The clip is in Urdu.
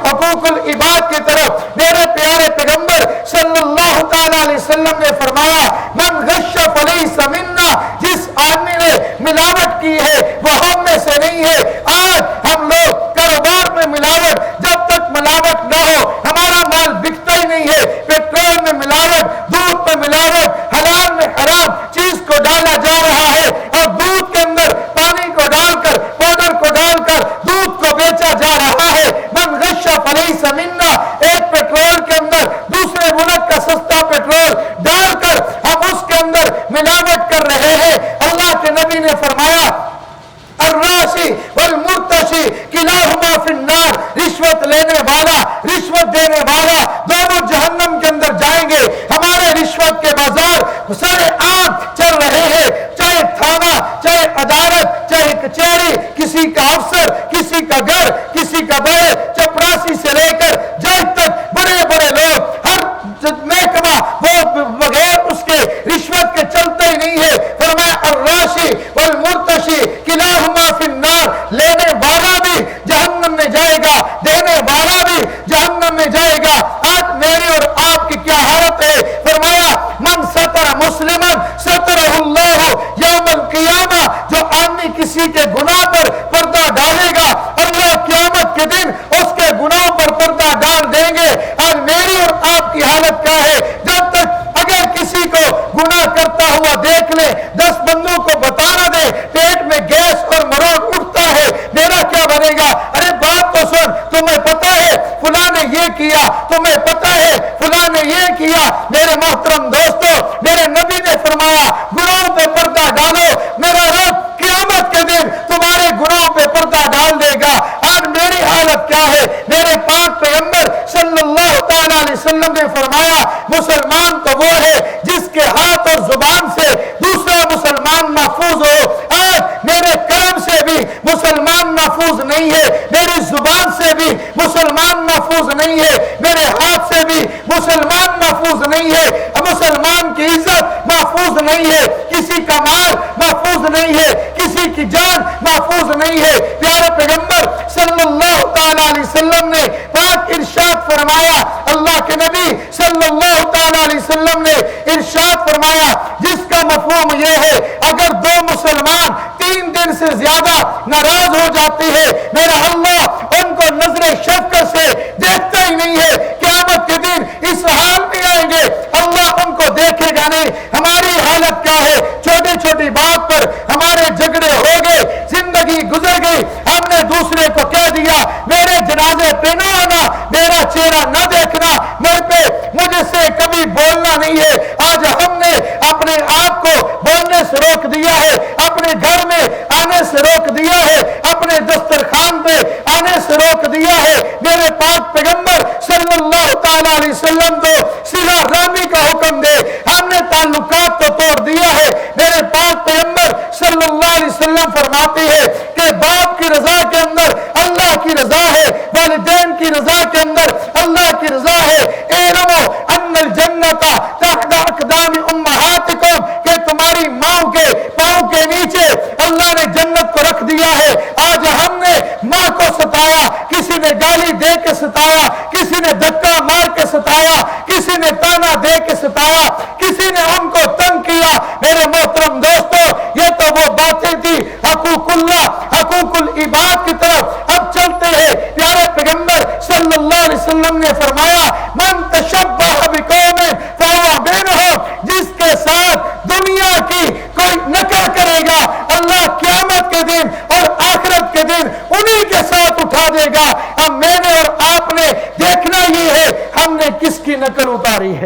حقوق العباد کی طرف میرے پیارے پیغمبر صلی اللہ تعالی علیہ وسلم نے فرمایا من غش فلیس منا، جس آدمی نے ملاوٹ کی ہے وہ ہم میں سے نہیں ہے۔ آج ہم لوگ کاروبار میں ملاوٹ، جب تک ملاوٹ نہ ہو ہمارا مال بکتا ہی نہیں ہے۔ پیٹرول میں ملاوٹ، دودھ میں ملاوٹ، حلال میں حرام چیز کو ڈالا جا رہا ہے اور دودھ کے اندر پانی کو ڈال کر، پاؤڈر کو ڈال کر دودھ کو بیچا جا رہا ہے۔ من غش فلیس منا، ایک پیٹرول کے اندر دوسرے ملک کا سستا پیٹرول ڈال کر ہم اس کے اندر ملاوٹ کر رہے ہیں۔ اللہ کے نبی نے فرمایا الراشی والمرتشی کلاہما فی النار، رشوت لینے والا، رشوت دینے والا دونوں جہنم کے اندر جائیں گے۔ ہمارے رشوت کے بازار سارے عام چل رہے ہیں، چاہے تھانہ، چاہے عدالت، چاہے کچہری، کسی کا افسر، کسی کا گھر، کسی کا بڑے چپراسی سے لے کر جج تک بڑے بڑے لوگ، ہر محکمہ وہ بغیر اس کے رشوت کے چلتا ہی نہیں ہے۔ فرمایا الراشی والمرتشی کلاہما فی النار، لینے والا بھی جہنم میں جائے گا، دینے والا بھی جہنم میں جائے گا۔ آج میری اور آپ کی کیا حالت ہے؟ فرمایا من ستر مسلمن سترہ اللہ یوم القیامہ، جو آدمی کسی کے گناہ پر پردہ ڈالے گا اللہ قیامت کے دن اس کے گناہ پر پردہ ڈال دیں گے۔ آج میری اور آپ کی حالت کیا ہے؟ جب تک اگر کسی کو گناہ کرتا ہوا دیکھ لے، 10 بندوں کو بتا نہ دے، پیٹ میں گیس اور مروڑ اٹھتا ہے، میرا کیا بنے گا؟ ارے بات تو سن، تمہیں پتہ ہے فلاں نے یہ کیا، تمہیں پتہ ہے فلاں نے یہ کیا۔ میرے محترم دوستو، میرے نبی نے فرمایا گناہوں پہ پردہ ڈالو، میرا رب قیامت کے دن تمہارے گناہوں پہ پردہ ڈال دے گا۔ آج میری حالت کیا ہے؟ میرے پاک پیغمبر صلی اللہ تعالی علیہ وسلم نے فرمایا مسلمان تو وہ ہے جس کے ہاتھ اور زبان سے دوسرا مسلمان محفوظ ہو۔ آج میرے قلم سے بھی مسلمان محفوظ نہیں ہے، میری زبان سے بھی مسلمان محفوظ نہیں ہے، میرے ہاتھ سے بھی مسلمان محفوظ نہیں ہے، مسلمان کی عزت محفوظ نہیں ہے، کسی کا مال محفوظ نہیں ہے، کسی کی جان محفوظ نہیں ہے۔ پیارے پیغمبر صلی اللہ تعالی علیہ وسلم نے پاک ارشاد فرمایا، اللہ کے نبی صلی اللہ تعالی علیہ وسلم نے ارشاد فرمایا جس کا مفہوم یہ ہے اگر 2 مسلمان 3 دن سے زیادہ ناراض ہو جاتے ہیں، میرا اللہ ان کو نظر شفقت سے دیکھتا ہی نہیں ہے، قیامت کے دن اس حال میں آئیں گے، اللہ ان کو دیکھے گا نہیں۔ ہماری حالت کیا ہے؟ چھوٹی چھوٹی بات پر ہمارے جھگڑے ہو گئے، زندگی گزر گئی، ہم نے دوسرے کو کہہ دیا میرے جنازے پہ نہ آنا، میرا چہرہ نہ دیکھنا، مجھ سے کبھی بولنا نہیں ہے۔ آج ہم نے اپنے آپ کو بولنے سے روک دیا ہے، اپنے گھر میں آنے سے روک دیا ہے، اپنے دسترخوان پہ آنے سے روک دیا ہے۔ میرے پاک پیغمبر صلی اللہ تعالی علیہ وسلم کو صلہ رحمی کا حکم دے، ہم نے تعلقات کو توڑ دیا ہے۔ میرے پاک پیغمبر صلی اللہ علیہ وسلم فرماتے ہیں کہ باپ کی رضا کے اندر اللہ کی رضا ہے، والدین کی رضا کے اندر اللہ کی رضا ہے۔ اعلموا ان الجنت تحت اقدام امہاتکم، کہ تمہاری ماں کے پاؤں کے نیچے اللہ نے جنت کو رکھ دیا ہے۔ آج ہم نے ماں کو ستایا، کسی نے گالی دے کے ستایا، کسی نے دھکا مار کے ستایا، کسی نے تانا دے کے ستایا، کسی نے ان کو تنگ کیا۔ میرے محترم دوستو، یہ تو وہ باتیں تھی حقوق اللہ، حقوق العباد کی طرف اب چلتے ہیں۔ پیارے پیغمبر صلی اللہ علیہ وسلم نے فرمایا من تشبہ بقوم فہو منہم، جس کے ساتھ دنیا کی کوئی نقل کرے گا اللہ قیامت کے دن اور آخرت کے دن انہی کے ساتھ اٹھا دے گا۔ اب میں نے اور آپ نے دیکھنا یہ ہے ہم نے کس کی نقل اتاری ہے۔